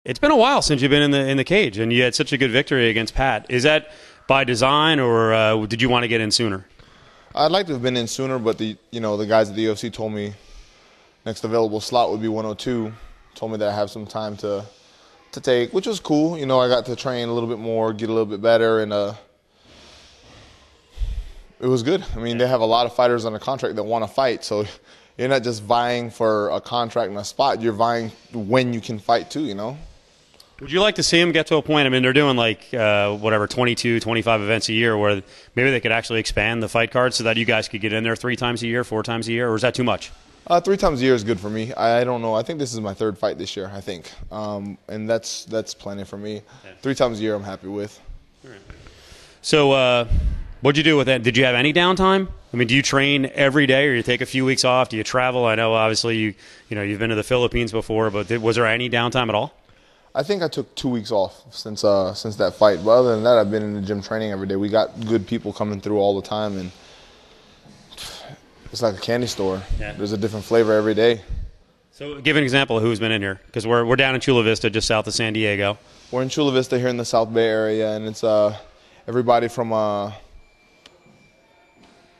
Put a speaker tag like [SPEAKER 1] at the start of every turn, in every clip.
[SPEAKER 1] It's been a while since you've been in the cage, and you had such a good victory against Pat. Is that by design, or did you want to get in sooner?
[SPEAKER 2] I'd like to have been in sooner, but the guys at the UFC told me next available slot would be 102. Told me that I have some time to take, which was cool. You know, I got to train a little bit more, get a little bit better, and it was good. I mean, they have a lot of fighters on a contract that want to fight, so you're not just vying for a contract and a spot. You're vying when you can fight too, you know?
[SPEAKER 1] Would you like to see them get to a point? I mean, they're doing like 22, 25 events a year where maybe they could actually expand the fight card so that you guys could get in there 3 times a year, 4 times a year, or is that too much?
[SPEAKER 2] 3 times a year is good for me. I don't know. I think this is my 3rd fight this year, I think. And that's plenty for me. Yeah. 3 times a year I'm happy with.
[SPEAKER 1] All right. So what'd you do with that? Did you have any downtime? I mean, do you train every day or you take a few weeks off? Do you travel? I know obviously you've been to the Philippines before, but was there any downtime at all?
[SPEAKER 2] I think I took 2 weeks off since that fight. But other than that, I've been in the gym training every day. We got good people coming through all the time, and it's like a candy store. Yeah. There's a different flavor every day.
[SPEAKER 1] So give an example of who's been in here, because we're down in Chula Vista, just south of San Diego.
[SPEAKER 2] We're in Chula Vista here in the South Bay area, and it's everybody from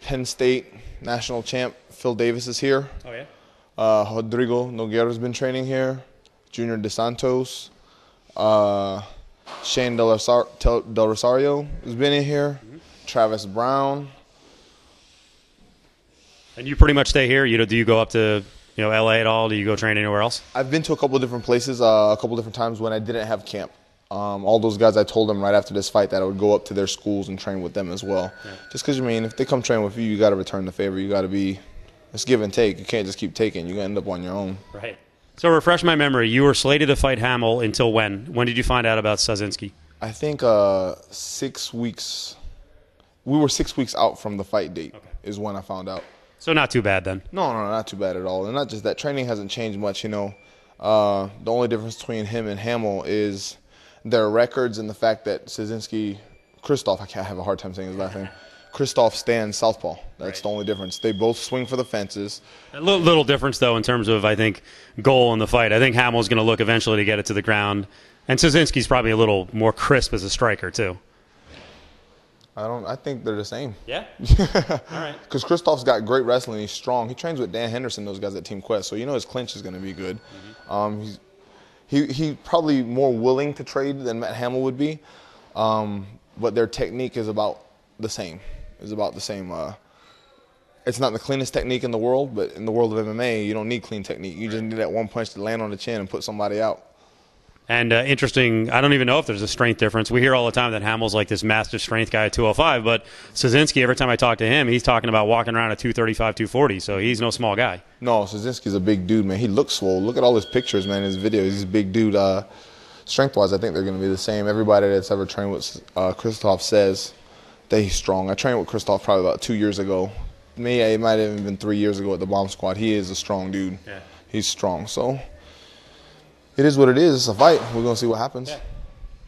[SPEAKER 2] Penn State national champ Phil Davis is here.
[SPEAKER 1] Oh, yeah?
[SPEAKER 2] Rodrigo Nogueira's been training here. Junior DeSantos. Shane Del Rosario has been in here. Mm-hmm. Travis Brown.
[SPEAKER 1] And you pretty much stay here? Do you go up to LA at all? Do you go train anywhere else?
[SPEAKER 2] I've been to a couple of different places, a couple of different times when I didn't have camp. All those guys, I told them right after this fight that I would go up to their schools and train with them as well. Yeah. Just because, if they come train with you, you got to return the favor. You got to it's give and take. You can't just keep taking. You're going to end up on your own.
[SPEAKER 1] Right. So refresh my memory. You were slated to fight Hamill until when? When did you find out about Soszynski?
[SPEAKER 2] I think 6 weeks. We were 6 weeks out from the fight date is when I found out.
[SPEAKER 1] So not too bad then?
[SPEAKER 2] No, not too bad at all. And not just that. Training hasn't changed much, The only difference between him and Hamill is their records and the fact that Soszynski, Krzysztof, I have a hard time saying his last name, Krzysztof stands southpaw. That's the only difference. They both swing for the fences.
[SPEAKER 1] A little difference, though, in terms of, I think, goal in the fight. I think Hamill's going to look eventually to get it to the ground. And Soszynski's probably a little more crisp as a striker, too.
[SPEAKER 2] I think they're the same.
[SPEAKER 1] Yeah? All right.
[SPEAKER 2] Because Krzysztof's got great wrestling. He's strong. He trains with Dan Henderson, those guys at Team Quest. So his clinch is going to be good. Mm-hmm. He's probably more willing to trade than Matt Hamill would be. But their technique is about the same. It's not the cleanest technique in the world, but in the world of MMA, you don't need clean technique. You just need that one punch to land on the chin and put somebody out.
[SPEAKER 1] And interesting, I don't even know if there's a strength difference. We hear all the time that Hamill's like this massive strength guy at 205, but Soszynski, every time I talk to him, he's talking about walking around at 235, 240, so he's no small guy.
[SPEAKER 2] No, Soszynski's a big dude, man. He looks swole. Look at all his pictures, man, his videos. He's a big dude. Strength-wise, I think they're going to be the same. Everybody that's ever trained with Krzysztof says that he's strong. I trained with Krzysztof probably about 2 years ago. It might have even been 3 years ago at the Bomb Squad. He is a strong dude. Yeah. He's strong. So it is what it is. It's a fight. We're going to see what happens. Yeah.
[SPEAKER 1] I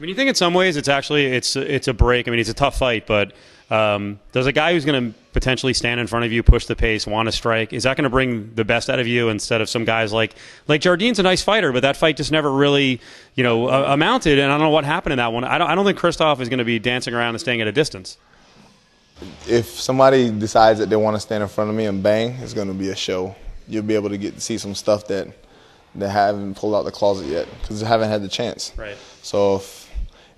[SPEAKER 1] mean, you think in some ways it's a break. I mean, it's a tough fight, but there's a guy who's going to potentially stand in front of you, push the pace, want to strike. Is that going to bring the best out of you instead of some guys like Jardine's a nice fighter, but that fight just never really amounted, and I don't know what happened in that one. I don't think Krzysztof is going to be dancing around and staying at a distance.
[SPEAKER 2] If somebody decides that they want to stand in front of me and bang, it's going to be a show. You'll be able to see some stuff that haven't pulled out the closet yet because they haven't had the chance.
[SPEAKER 1] Right.
[SPEAKER 2] So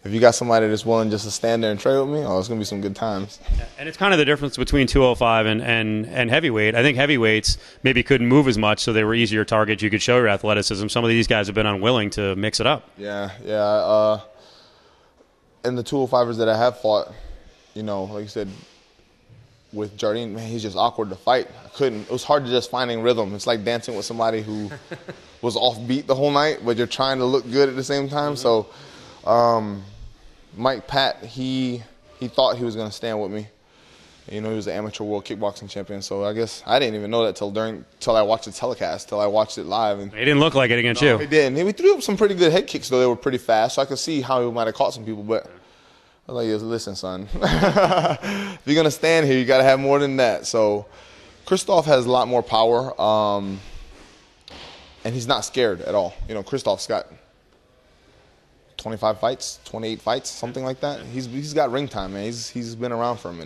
[SPEAKER 2] if you got somebody that's willing just to stand there and trade with me, it's going to be some good times.
[SPEAKER 1] And it's kind of the difference between 205 and heavyweight. I think heavyweights maybe couldn't move as much, so they were easier targets. You could show your athleticism. Some of these guys have been unwilling to mix it up.
[SPEAKER 2] Yeah. And the 205ers that I have fought, like you said, with Jardine, man, he's just awkward to fight. It was hard to just finding rhythm. It's like dancing with somebody who was offbeat the whole night, but you're trying to look good at the same time. Mm-hmm. So Mike Pat, he thought he was going to stand with me. He was an amateur world kickboxing champion, so I guess I didn't even know that till I watched the telecast, till I watched it live. And
[SPEAKER 1] he didn't look like it against you.
[SPEAKER 2] He didn't. He threw up some pretty good head kicks, though. They were pretty fast, so I could see how he might have caught some people, but I was like, listen, son, if you're going to stand here, you got to have more than that. So Krzysztof has a lot more power, and he's not scared at all. Krzysztof's got 25 fights, 28 fights, something like that. He's got ring time, man. He's been around for a minute.